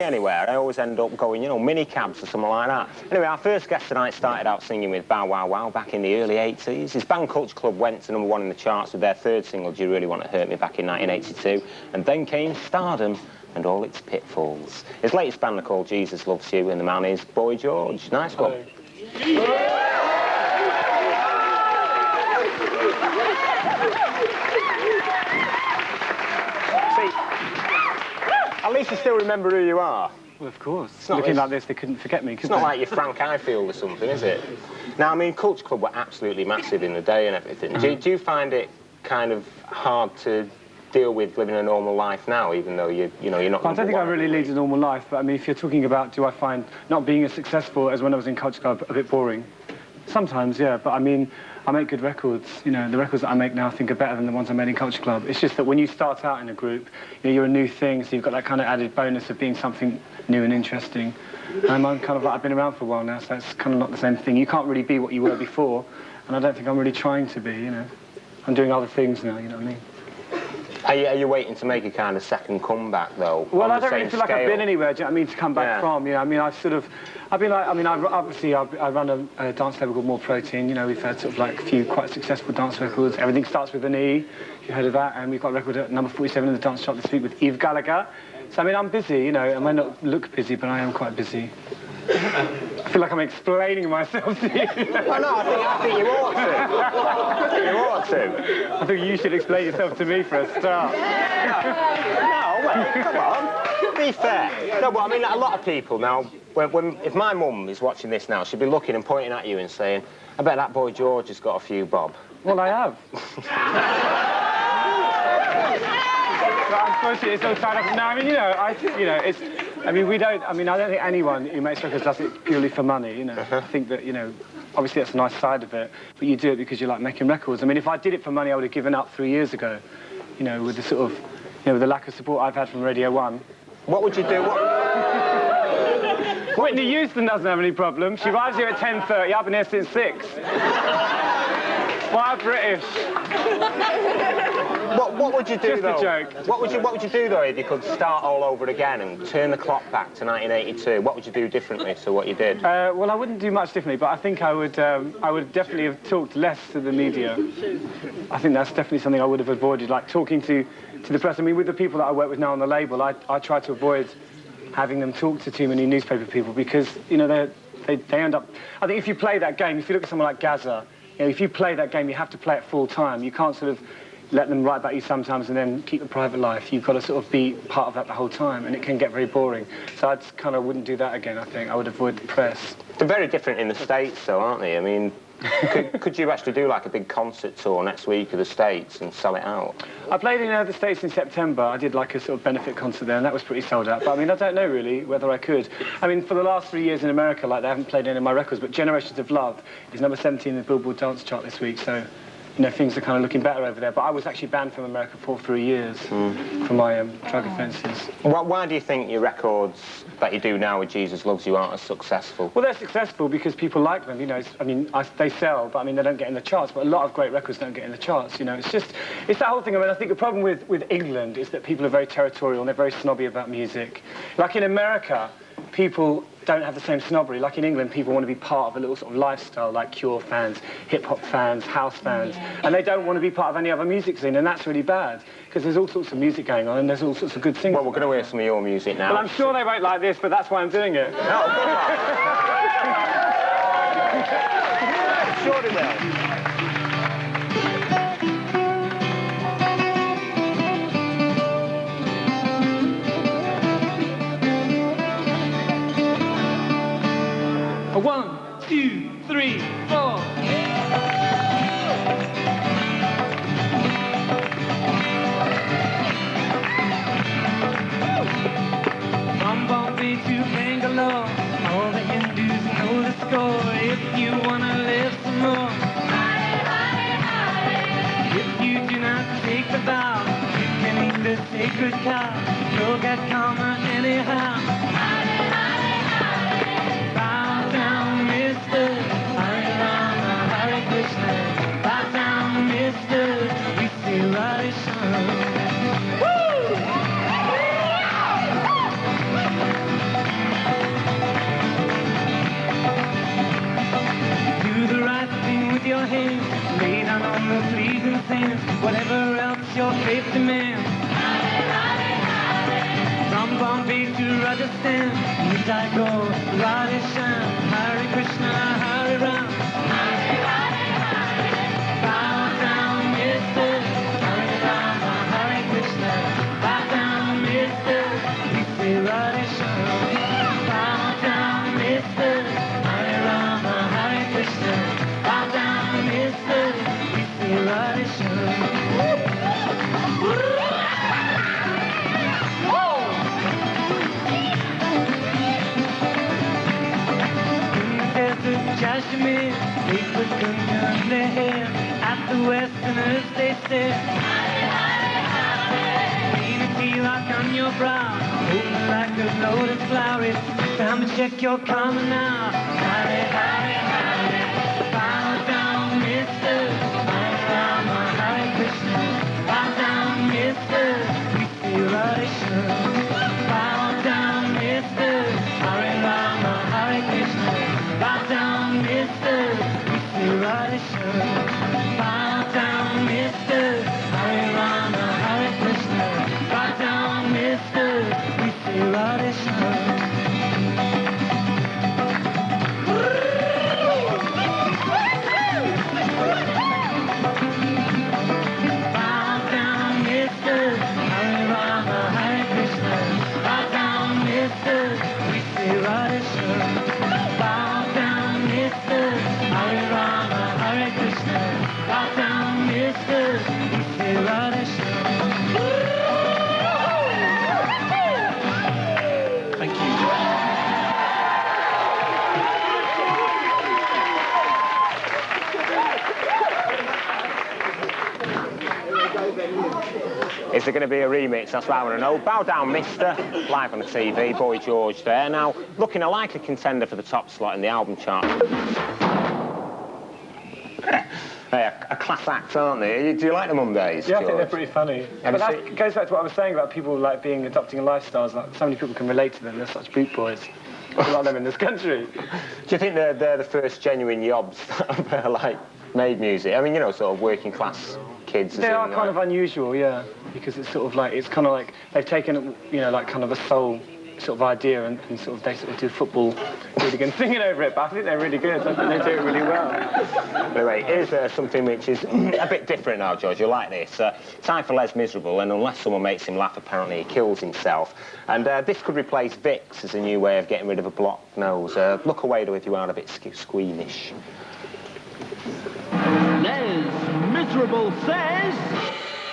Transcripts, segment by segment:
Anywhere, I always end up going, you know, mini cabs or something like that. Anyway, our first guest tonight started out singing with Bow Wow Wow back in the early 80s. His band Culture Club went to #1 in the charts with their third single, Do You Really Want to Hurt Me, back in 1982. And then came Stardom and all its pitfalls. His latest band are called Jesus Loves You, and the man is Boy George. Nice one. At least you still remember who you are. Well, of course. Looking like this, they couldn't forget me, could It's not like you're Frank Ifield or something, is it? Now, I mean, Culture Club were absolutely massive in the day and everything. Do you find it kind of hard to deal with living a normal life now, even though you're not... Well, I don't think I really lead a normal life, but I mean, if you're talking about do I find not being as successful as when I was in Culture Club a bit boring? Sometimes, yeah, but I mean, I make good records. You know, the records that I make now I think are better than the ones I made in Culture Club. It's just that when you start out in a group, you know, you're a new thing, so you've got that kind of added bonus of being something new and interesting. And I'm kind of like, I've been around for a while now, so it's kind of not the same thing. You can't really be what you were before, and I don't think I'm really trying to be, you know. I'm doing other things now, you know what I mean? Are you waiting to make a kind of second comeback, though? Well, I don't really feel like I've been anywhere, do you know what I mean, to come back from, you know. I mean, I've been like, I mean, I run a dance label called More Protein, you know, we've had sort of like a few quite successful dance records. Everything Starts with an E, if you heard of that, and we've got a record at number 47 in the dance chart this week with Eve Gallagher. So, I mean, I'm busy, you know, I might not look busy, but I am quite busy. I feel like I'm explaining myself to you. Oh, no, I think you ought to. I think you ought to. I think you should explain yourself to me for a start. No, wait, come on. Be fair. No, but I mean, a lot of people now, if my mum is watching this now, she'll be looking and pointing at you and saying, I bet that Boy George has got a few bob. Well, I have. I'm supposed to, it's all tied up. No, I mean, I don't think anyone who makes records does it purely for money, you know. I think that, you know, obviously that's a nice side of it, but you do it because you like making records. I mean, if I did it for money, I would have given up 3 years ago, you know, with the sort of, you know, with the lack of support I've had from Radio 1. What would you do? Whitney Houston doesn't have any problems. She arrives here at 10:30, I've been here since 6. Why British? What would you do, Just though? a joke. What would you do, though, if you could start all over again and turn the clock back to 1982? What would you do differently to what you did? Well, I wouldn't do much differently, but I think I would definitely have talked less to the media. I think that's definitely something I would have avoided, like talking to the press. I mean, with the people that I work with now on the label, I try to avoid having them talk to too many newspaper people because, you know, they end up... I think if you play that game, if you look at someone like Gaza, you know, if you play that game, you have to play it full time. You can't sort of let them write about you sometimes and then keep a private life. You've got to sort of be part of that the whole time, and it can get very boring. So I just kind of wouldn't do that again, I think. I would avoid the press. They're very different in the States, though, aren't they? I mean, could you actually do, like, a big concert tour next week of the States and sell it out? I played in the States in September. I did, like, a sort of benefit concert there, and that was pretty sold out. But, I mean, I don't know, really, whether I could. I mean, for the last 3 years in America, like, they haven't played any of my records, but Generations of Love is number 17 in the Billboard Dance Chart this week, so... You know, things are kind of looking better over there. But I was actually banned from America for 3 years for my drug offences. Why do you think your records that you do now with Jesus Loves You aren't as successful? Well, they're successful because people like them, you know. I mean, they sell, but I mean, they don't get in the charts. But a lot of great records don't get in the charts, you know. It's that whole thing. I mean, I think the problem with England is that people are very territorial and they're very snobby about music. Like in America, people don't have the same snobbery. Like in England, people want to be part of a little sort of lifestyle, like Cure fans, hip-hop fans, house fans, and they don't want to be part of any other music scene, and that's really bad, because there's all sorts of music going on, and there's all sorts of good things. Well, we're going to hear some of your music now. Well, I'm sure they won't like this, but that's why I'm doing it. No, come on. Sure they will. One, two, three, four. From Bombay to Bangalore, all that you do is know the score. If you wanna live some more, if you do not take the vow, you can eat the sacred cow. You'll get karma anyhow. anything, whatever else your faith demands. From Bombay to Rajasthan, Nitai go, Radhe Shyam, Hare Krishna, Hare Ram. Bow down, mister, Hare Rama, Hare Krishna. Bow down, mister, we say Radhe Shyam. Bow down, mister, Hare Rama, Hare Krishna. Bow down, mister, we say Radhe Shyam. Kashmir, they put Ganga in their hair. At the Westerners they stare. Paint a tilak on your brow, moving like a loaded flower. It's time to check your karma now. Hare, hare, hare. Bow down, mister. Hare Rama, Hare Krishna. Bow down, mister. We say Radhe Shyam. Bow down, mister. Hare Rama, Hare Krishna. Bow down, mister, we say Radhe Shyam. Bow down, mister, Hare Rama, Hare Krishna. Bow down, mister, we say Radhe Shyam. Bow down, mister, Hare Rama, Hare Krishna. Bow down, mister, we say Radhe Shyam. Hare Rama, Hare Krishna. Bow down, mister, we say Radhe Shyam. Thank you. Is there going to be a remix? That's what I want to know. Bow down, mister. Live on the TV, Boy George there. Now, looking a likely contender for the top slot in the album chart. Hey, a class act, aren't they? Do you like the Mondays, Yeah, George? I think they're pretty funny. But that goes back to what I was saying about people like adopting a lifestyle. Like, so many people can relate to them. They're such boot boys. A lot of them in this country. Do you think they're the first genuine yobs that have like made music? I mean, you know, sort of working class kids. They are kind of unusual, yeah, because it's sort of like they've taken, you know, like kind of a soul sort of idea and sort of they sort of do football hooligan singing over it. But I think they're really good. I think they do it really well. Anyway, here's something which is a bit different now, George. You'll like this. Time for Les Miserable, and unless someone makes him laugh, apparently he kills himself. And this could replace Vicks as a new way of getting rid of a blocked nose. Look away though if you are a bit squeamish. Les Miserable says...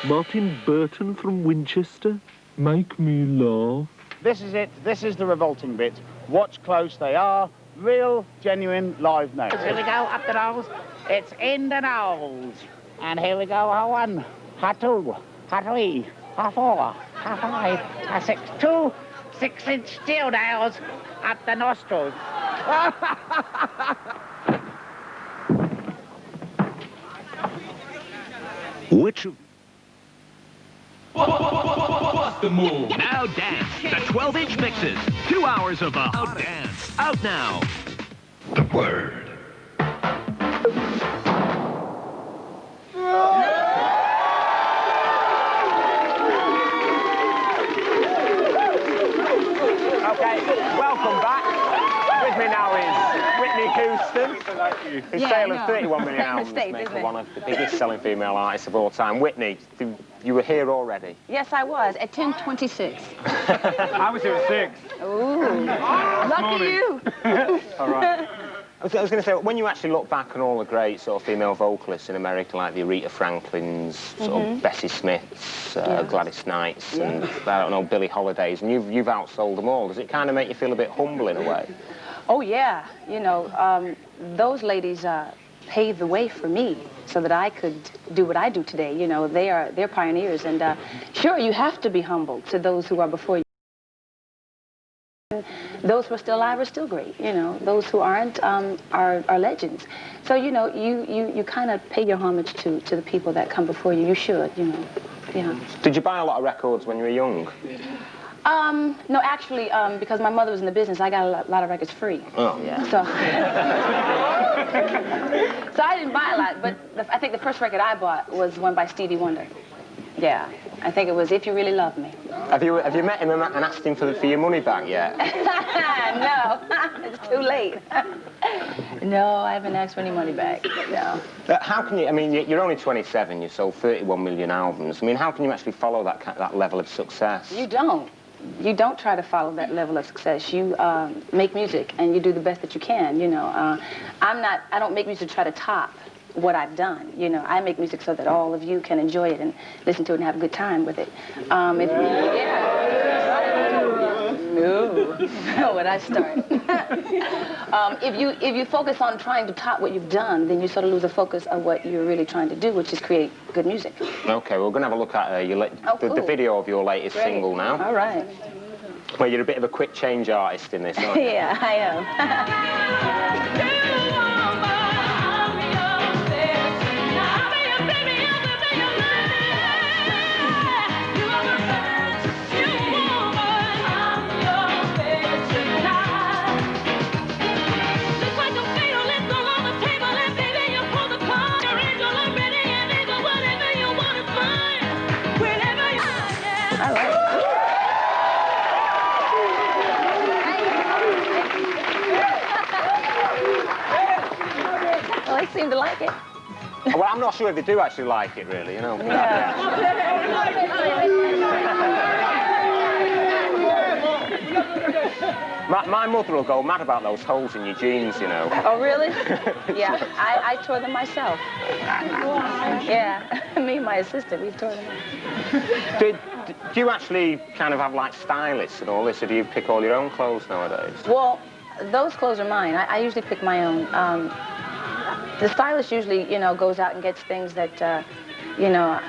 Martin Burton from Winchester, make me laugh. This is it. This is the revolting bit. Watch close. They are real, genuine, live notes. Here we go, up the nose. It's in the nose. And here we go, Ha1, Ha2, Ha3, Ha4, Ha5, Ha6, 2 6-inch steel nails up the nostrils. Which of... What's the move? Now dance. The 12-inch mixes. 2 hours of the hot dance. Out now. The word. Okay, welcome back. With me now is Whitney Houston, who's sailing 31 million albums, making her one of the biggest selling female artists of all time. Whitney, you were here already. Yes, I was, at 10:26. I was here at 6. Ooh, lucky you. All right. I was going to say, when you actually look back on all the great sort of female vocalists in America, like the Aretha Franklins, sort of Bessie Smiths, Gladys Knights, and, I don't know, Billie Holidays, and you've outsold them all. Does it kind of make you feel a bit humble in a way? Oh, yeah. You know, those ladies paved the way for me so that I could do what I do today. You know, they're pioneers. And sure, you have to be humble to those who are before you. Those who are still alive are still great, you know. Those who aren't are legends. So, you know, you kind of pay your homage to the people that come before you. You should, you know, yeah. Did you buy a lot of records when you were young? No, actually, because my mother was in the business, I got a lot of records free. Oh. Yeah. So, so I didn't buy a lot, but I think the first record I bought was one by Stevie Wonder. Yeah. I think it was If You Really Love Me. Have you met him and asked him for your money back yet? No, it's too late. No, I haven't asked for any money back. No. How can you? I mean, you're only 27. You sold 31 million albums. I mean, how can you actually follow that level of success? You don't. You don't try to follow that level of success. You make music and you do the best that you can. You know, I don't make music to try to top what I've done. You know, I make music so that all of you can enjoy it and listen to it and have a good time with it. No, when I start. If you focus on trying to top what you've done, then you sort of lose the focus of what you're really trying to do, which is create good music. Okay, we're going to have a look at the video of your latest single now. All right. Well, you're a bit of a quick change artist in this, aren't you? Yeah, I am. Well, they seem to like it. Well, I'm not sure if they do actually like it, really, you know. Yeah. My mother will go mad about those holes in your jeans, you know. Oh, really? Yeah, I tore them myself. Yeah, me and my assistant, we tore them out. Do you actually kind of have, like, stylists and all this, or do you pick all your own clothes nowadays? Well, those clothes are mine. I usually pick my own. The stylist usually, you know, goes out and gets things that, you know,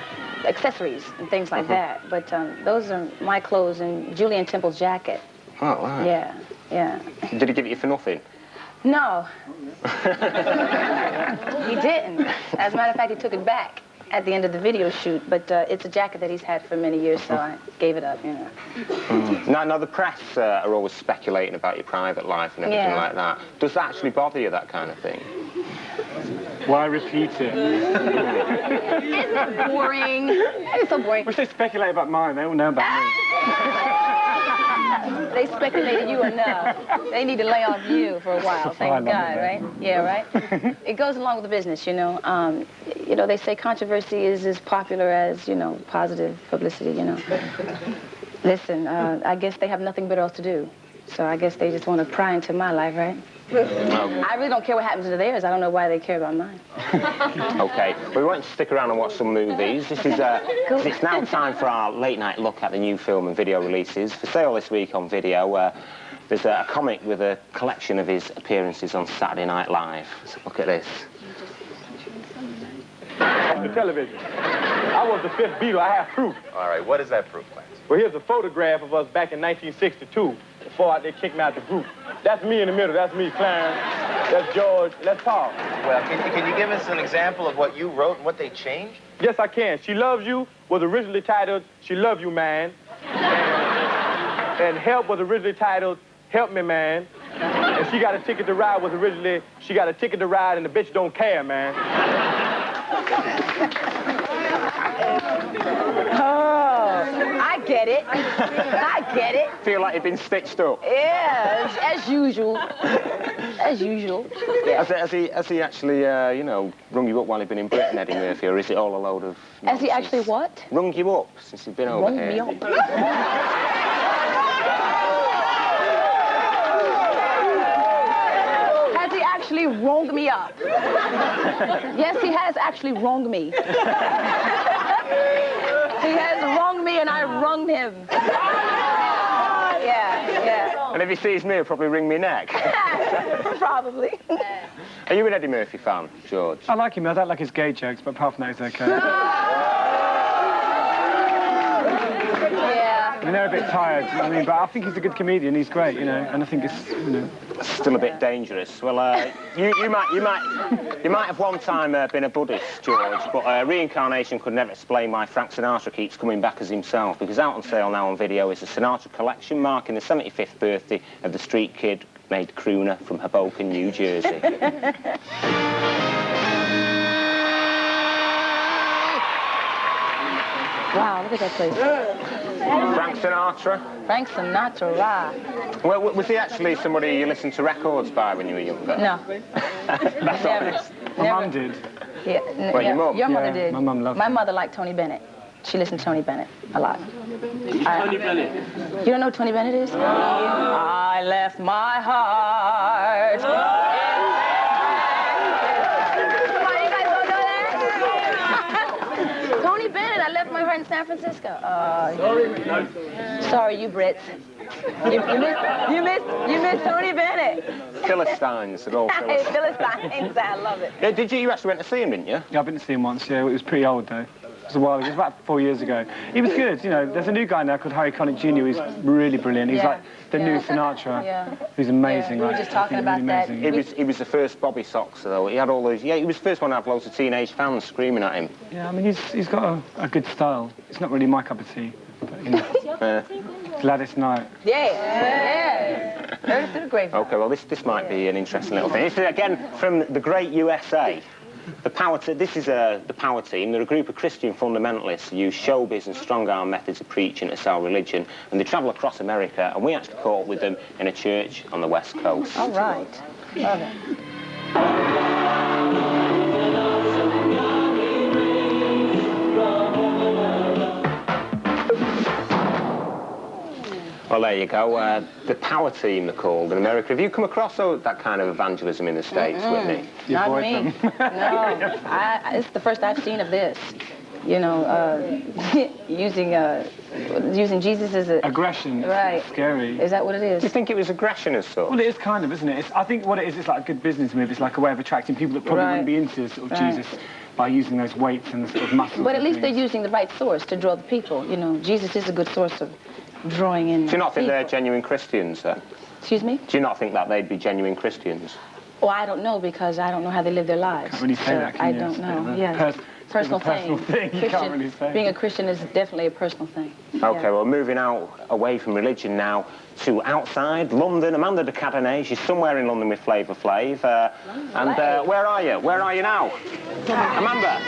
accessories and things like that. But those are my clothes and Julian Temple's jacket. Oh, wow. Yeah, yeah. Did he give it you for nothing? No. He didn't. As a matter of fact, he took it back at the end of the video shoot, but it's a jacket that he's had for many years, so I gave it up, you know. Now, the press are always speculating about your private life and everything like that. Does that actually bother you, that kind of thing? Why repeat it? It's boring. It's so boring. Wish they speculate about mine. They don't know about me. They speculated you enough. They need to lay off you for a while, thank God, right? Yeah, right? It goes along with the business, you know. You know, they say controversy is as popular as, you know, positive publicity, you know. Listen, I guess they have nothing better else to do. So I guess they just want to pry into my life, right? I really don't care what happens to theirs. I don't know why they care about mine. Okay, we want to stick around and watch some movies. This is it's now time for our late night look at the new film and video releases. For sale this week on video, there's a comic with a collection of his appearances on Saturday Night Live. So look at this. Off the television. I was the fifth Beatle. I have proof. All right, what is that proof, Clarence? Well, here's a photograph of us back in 1962 before they kicked me out the group. That's me in the middle. That's me, Clarence. That's George. That's Paul. Well, can you give us an example of what you wrote and what they changed? Yes, I can. She Loves You was originally titled She Love You, Man. And Help was originally titled Help Me, Man. And She Got a Ticket to Ride was originally She Got a Ticket to Ride and the Bitch Don't Care, Man. Oh, I get it. I get it. Feel like you've been stitched up? Yeah, as usual. As usual. Yeah. Has he actually, you know, rung you up while he'd been in Britain, Eddie Murphy, or is it all a load of nonsense? Has he actually what? Rung you up since he's been over here? Rung me up. Has he actually rung me up? Yes, he has actually rung me. He has rung me and I rung him. Yeah. And if he sees me, he'll probably wring me neck. Probably. Are you an Eddie Murphy fan, George? I like him. I don't like his gay jokes, but apart from that, he's okay. Yeah. and they're a bit tired. I mean, but I think he's a good comedian. He's great, you know, and I think it's, you know, still a bit dangerous. Well, you might have one time been a Buddhist, George, but reincarnation could never explain why Frank Sinatra keeps coming back as himself, because out on sale now on video is the Sinatra collection marking the 75th birthday of the street kid made crooner from Hoboken, New Jersey. Wow, look at that place. Frank Sinatra? Frank Sinatra, wow. Well, was he actually somebody you listened to records by when you were younger? No. That's Never. honest. my mum did. Yeah, Well, your mum? Your mother Yeah, did. my mum loved My it. mother liked Tony Bennett. She listened to Tony Bennett a lot. Tony Bennett. You don't know who Tony Bennett is? I left my heart. Come on, you guys don't know that? Tony Bennett, I left my heart in San Francisco. Sorry, you Brits. You missed Tony Bennett. Philistines, they're all Hey, Philistines. Philistines, I love it. Yeah, you actually went to see him, didn't you? Yeah, I've been to see him once, yeah. It was pretty old, though. It was a while ago. It was about 4 years ago. He was good, you know. There's a new guy now called Harry Connick Jr. who's really brilliant. He's Yeah, like the new Sinatra. Yeah. He's amazing. Yeah, we were like, just talking really about that. amazing. He was the first Bobby Soxer, though. He had all those... Yeah, he was the first one to have loads of teenage fans screaming at him. Yeah, I mean, he's got a good style. It's not really my cup of tea. But, you know, Gladys Knight. Yeah. Heard through the grapevine. OK, well, this might be an interesting little thing. This is, again, from the great USA. The Power Team. They're a group of Christian fundamentalists who use showbiz and strong-arm methods of preaching to sell religion, and they travel across America, and we actually caught up with them in a church on the West Coast. All right. Love it. Well, there you go. The Power Team, they're called in America. Have you come across that kind of evangelism in the States, Whitney? Not avoid me. them. No. It's the first I've seen of this. You know, using Jesus as a... Aggression. Right. It's scary. Is that what it Do you is? think it was aggression as such? Well, it is kind of, isn't it? I think what it is, it's like a good business move. It's like a way of attracting people that probably Right. wouldn't be into sort of Right. Jesus by using those weights and the sort of muscles. But at and least they're things. using the right source to draw the people. You know, Jesus is a good source of drawing in Do you not think they're people. genuine Christians, then? Excuse me? Do you not think that they'd be genuine Christians? Well, I don't know because I don't know how they live their lives. Can't really say So that, can I you? don't It's a bit know. of a Yeah. Personal personal thing. You can't really say. Being a Christian is definitely a personal thing. OK, Yeah. well, moving out away from religion now to outside London. Amanda de Cadenet, she's somewhere in London with Flavor Flav. Where are you? Where are you now? Amanda?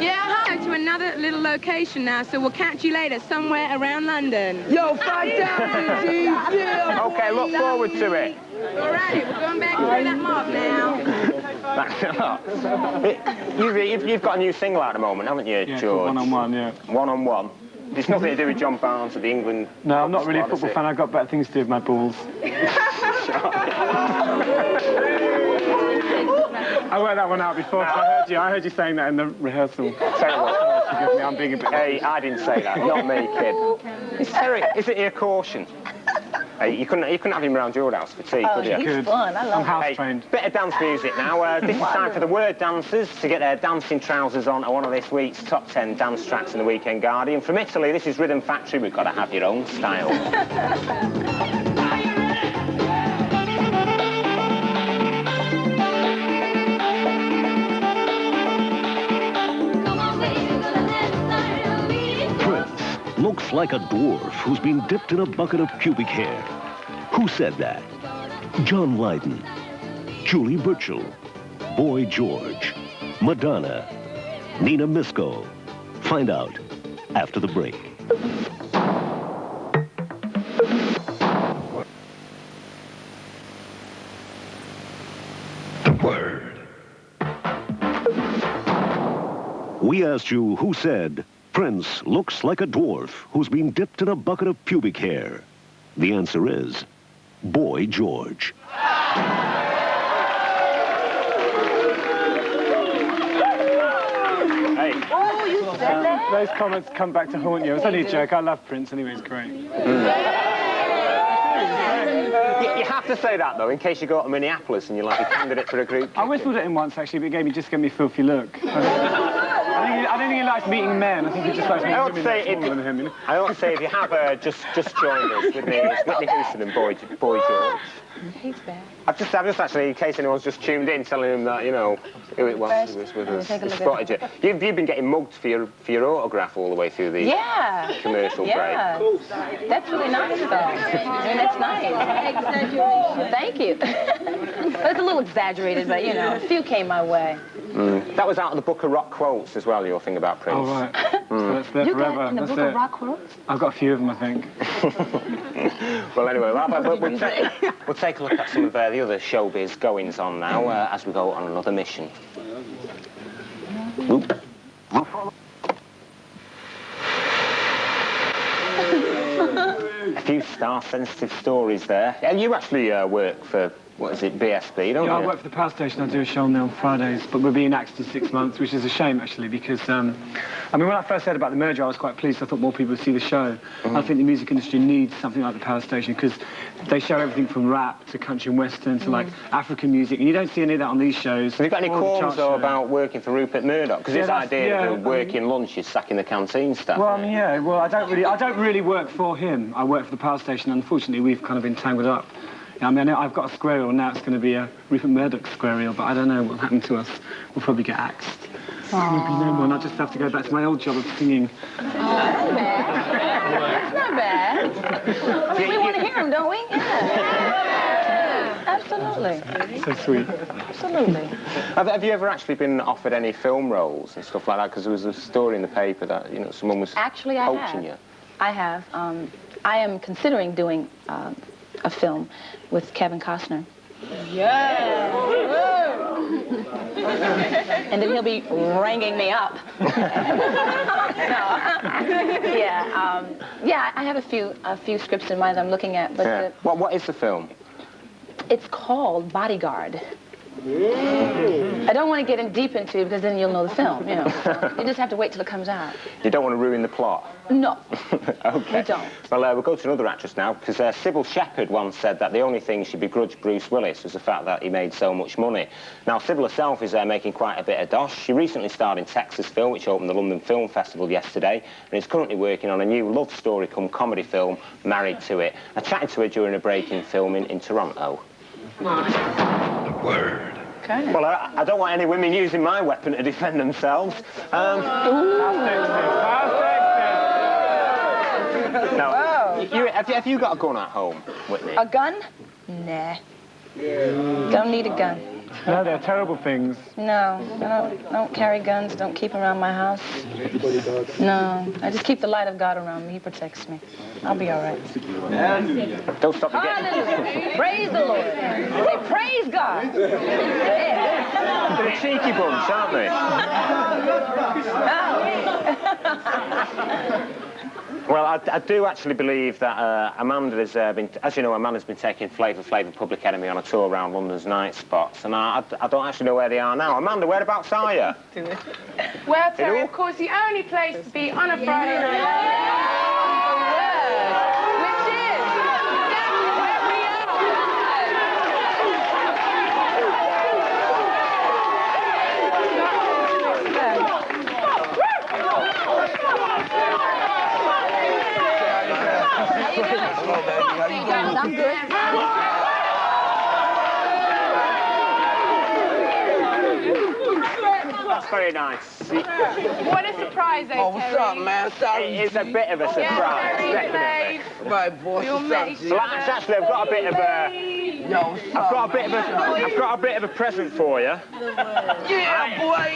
Yeah, hi. To another little location now, so we'll catch you later somewhere around London. Yo, 5,000 OK, look forward to it. All right, we're going back through that mob now. You've got a new single out at the moment, haven't you, Yeah, George? one-on-one, yeah. One-on-one. It's nothing to do with John Barnes of the England... No, I'm not really a squad, is football it? fan. I've got better things to do with my balls. I worked that one out before. I heard you saying that in the rehearsal. Tell you what. Forgive me, I'm being a bit... Hey, I didn't say that. Not me, kid. Eric, isn't he a caution? Hey, you couldn't have him around your house for tea, Oh, could you? he's Good. fun. I I'm love house Hey, trained. bit of dance music now. This is time for the word dancers to get their dancing trousers on one of this week's top 10 dance tracks in the Weekend Guardian. From Italy, this is Rhythm Factory. We've got to have your own style. Prince looks like a dwarf who's been dipped in a bucket of pubic hair. Who said that? John Lydon, Julie Burchill, Boy George, Madonna, Nina Misko. Find out after the break. The word. We asked you who said Prince looks like a dwarf who's been dipped in a bucket of pubic hair. The answer is Boy George. Hey, Oh, you said that? Those comments come back to haunt you. It's only a joke. I love Prince anyway. It's great. you have to say that, though, in case you go to Minneapolis and you're like a candidate for a group. I whistled at him once, actually, but it just gave me a filthy look. I I don't think he likes meeting men. I think he just likes meeting women that are smaller than him. You know? I ought to say, if you have just joined us with me, it's Whitney Houston and Boy George. He's back. I've just actually, in case anyone's just tuned in, telling him that, you know, who it was who was with us. Spotted you. You've been getting mugged for your autograph all the way through the commercial break. That's really nice, though. I mean, that's nice. Exaggeration. Thank you. It's a little exaggerated, but, you know, a few came my way. That was out of the Book of Rock Quotes as well, your thing about Prince. Oh, right. So that's there You forever. got in the That's Book of Rock Quotes? I've got a few of them, I think. Well, anyway, we'll take a look at some of the other showbiz goings on now as we go on another mission. A few star-sensitive stories there. And you actually work for, what is it, BSB, don't you? Yeah, I work for the power station. I do a show on there on Fridays, but we're being axed in 6 months, which is a shame, actually, because, I mean, when I first heard about the merger, I was quite pleased. I thought more people would see the show. I think the music industry needs something like the power station, because they show everything from rap to country and western to, like, African music, and you don't see any of that on these shows. Have you got any qualms, though, about working for Rupert Murdoch? Because his idea of working lunch is sacking the canteen staff. Well, I mean, well, I don't really work for him. I work for the power station, and unfortunately, we've kind of been tangled up. I mean, I've got a square reel, and now it's going to be a Rupert Murdoch square reel, but I don't know what happened to us. We'll probably get axed. Maybe no more, and I'll just have to go back to my old job of singing. That's not bad. That's not bad. I mean, we want to hear him, don't we? Yeah. Absolutely. So sweet. Absolutely. Have you ever actually been offered any film roles and stuff like that? Because there was a story in the paper that, you know, someone was Actually, coaching you. I have. I am considering doing a film with Kevin Costner. Yeah. And then he'll be ringing me up. Yeah, I have a few scripts in mind that I'm looking at. But what is the film? It's called Bodyguard. I don't want to get in deep into it because then you'll know the film, you know. You just have to wait till it comes out. You don't want to ruin the plot? No. Okay. We don't. Well, we'll go to another actress now, because Sybil Shepherd once said that the only thing she begrudged Bruce Willis was the fact that he made so much money. Now, Sybil herself is making quite a bit of dosh. She recently starred in Texas Film, which opened the London Film Festival yesterday, and is currently working on a new love story come comedy film, Married to It. I chatted to her during a break in filming in Toronto. Word. Okay. Well, I don't want any women using my weapon to defend themselves. No, have you got a gun at home, Whitney? A gun? Nah. Don't need a gun. No, they're terrible things. No, I don't carry guns. Don't keep them around my house. No, I just keep the light of God around me. He protects me. I'll be all right. Don't stop me getting... Hallelujah. Praise the Lord. Say, praise God. Yeah. They're a cheeky bunch, aren't they? Well, I do actually believe that Amanda has been, as you know, Amanda's been taking Flavor Flav and Public Enemy on a tour around London's night spots, and I don't actually know where they are now. Amanda, whereabouts are you? Well, Terry, of course, the only place to be on a Friday night. I'm good. That's very nice. What a surprise, eh, what's up, man? Sorry. It's a bit of a surprise, definitely. Right, boy. What's up, G? Well, actually, I've got a bit of a... I've got a bit of a present for you. Yeah, boy.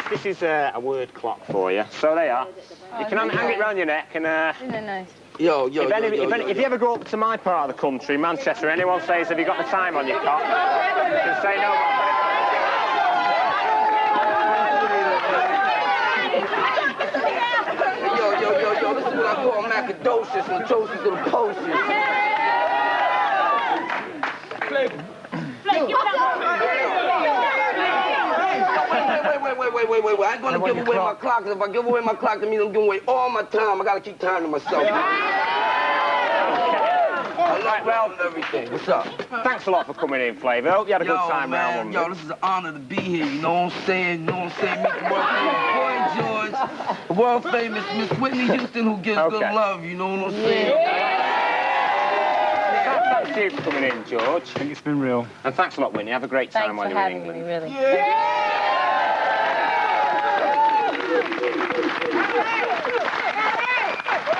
This is a word clock for you. So there you are. You can hang it round your neck and... Isn't it nice? If you ever go up to my part of the country, Manchester, anyone says, have you got the time on your cock? You can say no. Yo, this is what I call macadocious and toasters and posters. Wait. I ain't gonna give away my clock, because if I give away my clock, that means I'm giving away all my time. I gotta keep time to myself. love well, everything. What's up? Thanks a lot for coming in, Flavor. Hope you had a good time around. Yo, this is an honor to be here, you know what I'm saying? You know what I'm saying? Meet the world famous Boy George, the world famous Miss Whitney Houston, who gives good love, you know what I'm saying? Thank you for coming in, George. I think it's been real. And thanks a lot, Whitney. Have a great time while you're in England. Thanks for having me, really.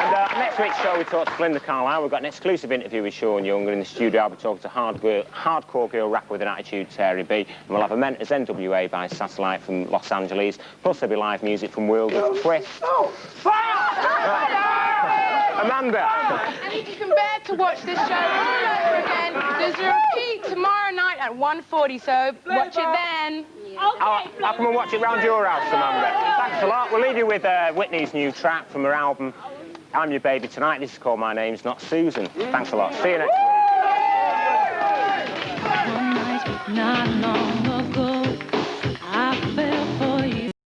And next week's show, we talk to Belinda Carlisle. We've got an exclusive interview with Sean Younger in the studio. I'll be talking to hardcore girl rapper with an attitude, Terry B. And we'll have a Mentors NWA by satellite from Los Angeles. Plus, there'll be live music from World of Twist. Amanda. And if you can bear to watch this show all over again, there's a repeat tomorrow night at 1:40, so watch it then. I'll come and watch it round your house, Amanda. Thanks a lot. We'll leave you with Whitney's new track from her album, I'm Your Baby Tonight. This is called My Name's Not Susan. Thanks a lot. See you next week.